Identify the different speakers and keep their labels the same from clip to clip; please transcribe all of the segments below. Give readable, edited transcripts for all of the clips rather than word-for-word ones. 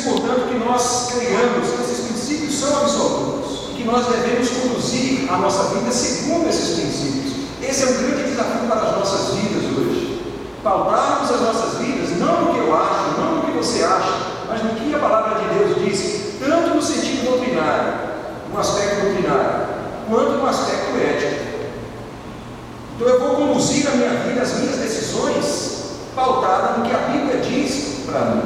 Speaker 1: portanto, que nós creiamos que esses princípios são absolutos e que nós devemos conduzir a nossa vida segundo esses princípios. Esse é um grande desafio para as nossas vidas hoje. Pautarmos as nossas vidas não no que eu acho, não no que você acha, mas no que a palavra de Deus diz, tanto no sentido doutrinário, no aspecto doutrinário, quanto no aspecto ético. Então eu vou conduzir a minha vida, as minhas decisões, pautada no que a Bíblia diz para mim.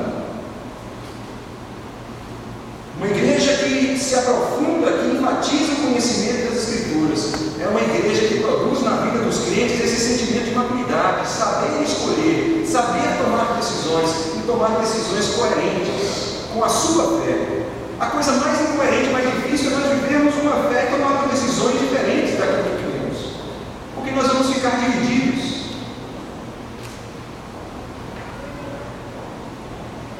Speaker 1: Uma igreja que se aprofunda, que enfatiza o conhecimento das Escrituras, é uma igreja que produz na vida dos crentes esse sentimento de maturidade, saber escolher, saber tomar decisões e tomar decisões coerentes com a sua fé. A coisa mais incoerente, mais difícil é nós vivermos uma fé e tomarmos decisões diferentes daquilo que queremos, porque nós vamos ficar divididos.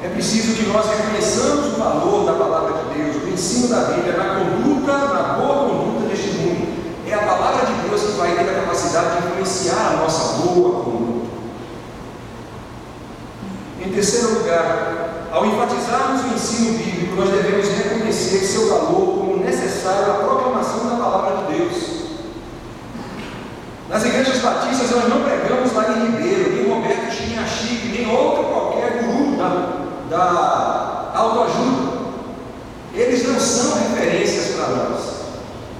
Speaker 1: É preciso que nós reconheçamos o valor da palavra de Deus, do ensino da Bíblia, na conduta, na boa conduta deste mundo. É a palavra de Deus que vai ter a capacidade de influenciar a nossa boa conduta. Em terceiro lugar, ao enfatizarmos o ensino bíblico, nós devemos reconhecer seu valor como necessário à proclamação da palavra de Deus. Nas igrejas batistas, nós não pregamos lá em Ribeiro, nem Roberto Chiniachique, nem outro qualquer guru da autoajuda. Eles não são referências para nós.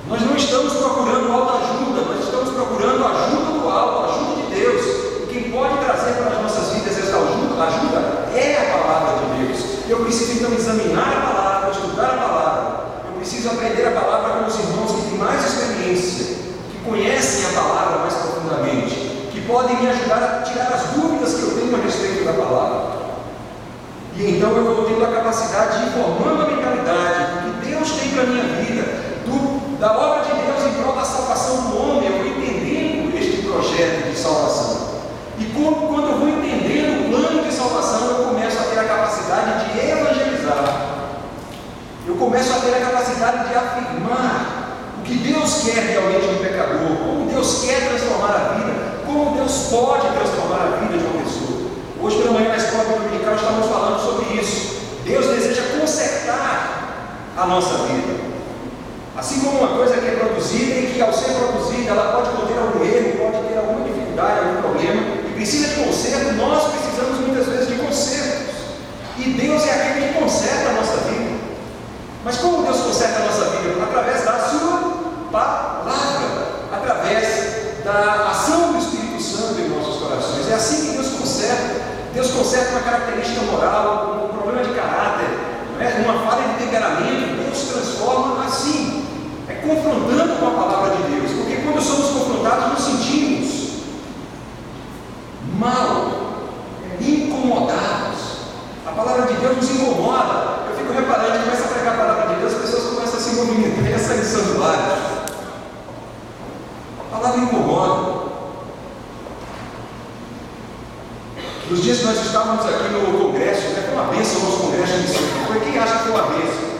Speaker 1: Nós não estamos procurando autoajuda, nós estamos procurando a ajuda do alto, a ajuda de Deus. E quem pode trazer para as nossas vidas essa ajuda é a palavra de Deus. Eu preciso então examinar a palavra, estudar a palavra. Eu preciso aprender a palavra com os irmãos que têm mais experiência, que conhecem a palavra mais profundamente, que podem me ajudar a tirar as dúvidas que eu tenho a respeito da palavra. E então eu vou tendo a capacidade de ir formando a mentalidade do que Deus tem para a minha vida, da obra de Deus em prol da salvação do homem. Eu vou entendendo este projeto de salvação. E quando eu vou entendendo o plano de salvação, eu começo a ter a capacidade de evangelizar. Eu começo a ter a capacidade de afirmar o que Deus quer realmente no pecador, como Deus quer transformar a vida, como Deus pode transformar a vida de uma pessoa. Hoje pela manhã na escola dominical estamos falando sobre isso. Deus deseja consertar a nossa vida. Assim como uma coisa que é produzida e que ao ser produzida ela pode conter algum erro, pode ter alguma dificuldade, algum problema e precisa de conserto, nós precisamos muitas vezes de consertos. E Deus é aquele que conserta a nossa vida. Mas como Deus conserta a nossa vida? Através da sua palavra, através da ação do Espírito Santo em nossos corações. É assim que Deus conserta. Deus conserta uma característica moral, um problema de caráter, uma falha de temperamento. Deus transforma assim, confrontando com a palavra de Deus, porque quando somos confrontados nos sentimos mal, incomodados. A palavra de Deus nos incomoda. Eu fico reparando, a gente começa a pregar a palavra de Deus, as pessoas começam a se movimentar, a sair sanduários. A palavra incomoda. Nos dias que nós estávamos aqui no congresso, foi uma bênção o nosso congresso de missão. Foi quem acha que foi uma bênção?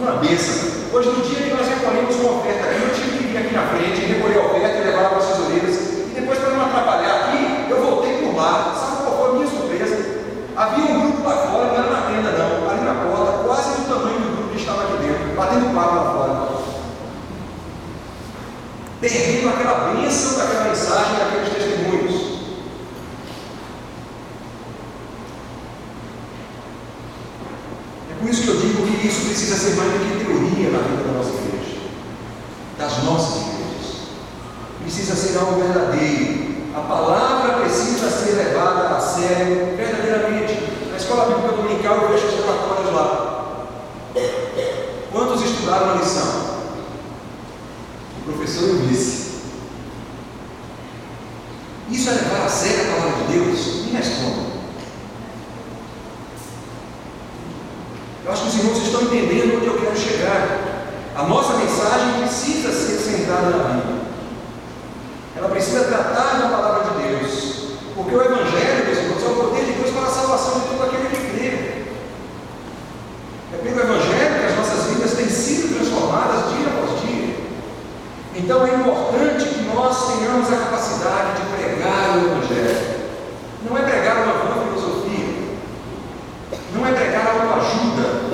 Speaker 1: Uma bênção. Hoje, no dia que nós recolhemos uma oferta aqui, eu tive que vir aqui na frente, recolher a oferta e levar para as tesoureiras. E depois, para não atrapalhar aqui, eu voltei por lá. Sabe qual foi a minha surpresa? Havia um grupo lá fora, não era na tenda não, ali na porta, quase do tamanho do grupo que estava aqui dentro, batendo papo lá fora. Perdendo aquela bênção daquela mensagem, daqueles testemunhos. Por isso que eu digo que isso precisa ser mais do que teoria na vida da nossa igreja, das nossas igrejas. Precisa ser algo verdadeiro. A palavra precisa ser levada a sério, verdadeiramente. Na escola bíblica dominical eu vejo os relatórios lá. Quantos estudaram a lição? O professor e o vice. Isso é levar a sério a palavra de Deus? Me responda. Eu acho que os irmãos estão entendendo onde eu quero chegar. A nossa mensagem precisa ser centrada na Bíblia. Ela precisa tratar da palavra de Deus. Porque o Evangelho, meus irmãos, é o poder de Deus para a salvação de todo aquele que crê. É pelo Evangelho que as nossas vidas têm sido transformadas dia após dia. Então é importante que nós tenhamos a capacidade de pregar o Evangelho. Não é pregar uma vã filosofia. Não é pregar autoajuda.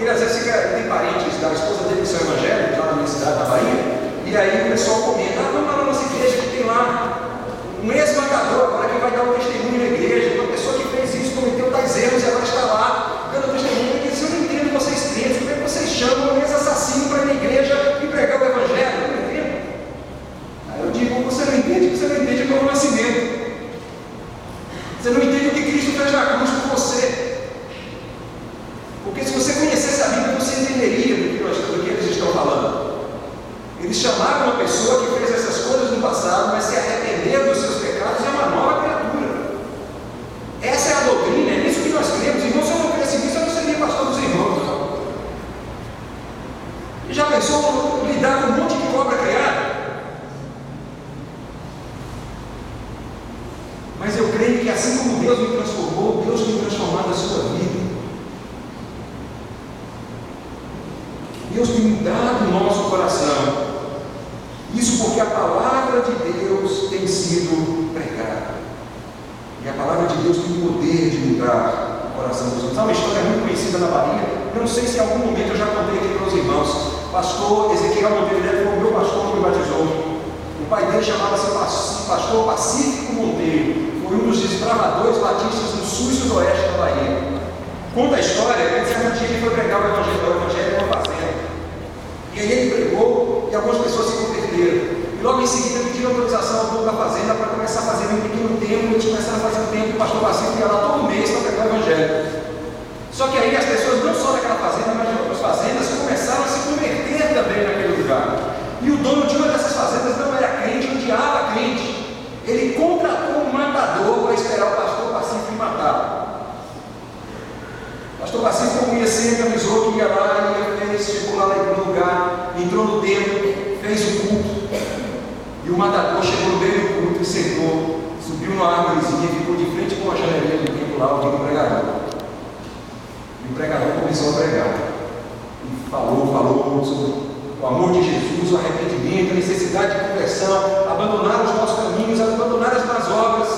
Speaker 1: e ele às vezes tem parentes da esposa dele que são evangélicos lá na universidade da Bahia, e aí o pessoal comenta, vamos lá na nossa igreja que tem lá um ex-matador, agora que vai dar um testemunho na igreja, uma pessoa que fez isso, cometeu tais erros e agora está lá, dando testemunho. Ele disse, eu não entendo vocês crentes, como é que vocês chamam um ex-assassino para ir na igreja e pregar o evangelho? Eu não entendo. Aí eu digo, você não entende o novo nascimento. Você não entende o que Cristo fez na cruz por você. Porque se você conhecesse a Bíblia, você entenderia do que eles estão falando. Eles chamaram uma pessoa que fez essas coisas no passado, mas se arrependeu dos seus pecados, é uma nova criatura. Essa é a doutrina, é nisso que nós cremos. Irmão, se eu não crescesse nisso, eu não seria pastor dos irmãos. E já pensou lidar com um monte de cobra criada? Mas eu creio que assim como Deus me transformou, Deus tem transformado a sua vida. Deus tem mudado o nosso coração. Isso porque a palavra de Deus tem sido pregada. E a palavra de Deus tem o poder de mudar o coração dos outros. Há uma história muito conhecida na Bahia. Eu não sei se em algum momento eu já contei aqui para os irmãos. Pastor Ezequiel Monteiro Neto foi o meu pastor que me batizou. O pai dele chamava-se pastor Pacífico Monteiro. Foi um dos desbravadores batistas do sul e sudoeste da Bahia. Conta a história que certo dia ele foi pregar o evangelho numa fazenda. E aí ele pregou e algumas pessoas se converteram. E logo em seguida pediram autorização ao dono da fazenda para começar a fazer um pequeno templo. Eles começaram a fazer um templo e o pastor Pacífico ia lá todo mês para pregar o evangelho. Só que aí as pessoas, não só daquela fazenda, mas de outras fazendas, começaram a se converter também naquele lugar. E o dono de uma dessas fazendas não era crente, odiava crente. Ele contratou um matador para esperar o pastor Pacífico e matar. O pastor Pacífico, como ia sempre, avisou que ia lá, chegou lá no lugar, entrou no templo, fez o culto. E o matador chegou no meio do culto e sentou, subiu numa árvorezinha e ficou de frente com a janelinha do templo lá, ouvindo o pregador. E o pregador começou a pregar. E falou sobre o amor de Jesus, o arrependimento, a necessidade de conversão, abandonar os nossos caminhos, abandonar as más obras.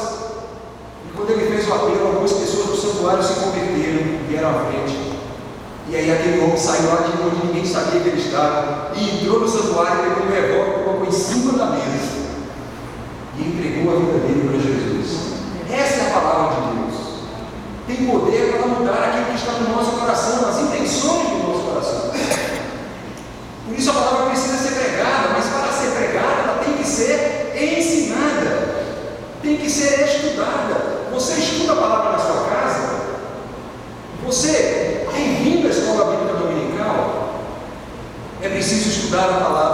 Speaker 1: E quando ele fez o apelo, algumas pessoas do santuário se converteram e vieram à frente. E aí aquele homem saiu lá de onde ninguém sabia que ele estava e entrou no santuário, pegou um revólver, colocou em cima da mesa e entregou a vida dele para Jesus. Essa é a palavra de Deus. Tem poder para mudar aquilo que está no nosso coração, as intenções do nosso coração. Por isso a palavra precisa ser pregada, mas para ser pregada ela tem que ser ensinada, tem que ser estudada. Você estuda a palavra na sua casa? Você tem vindo à escola bíblica dominical? É preciso estudar a palavra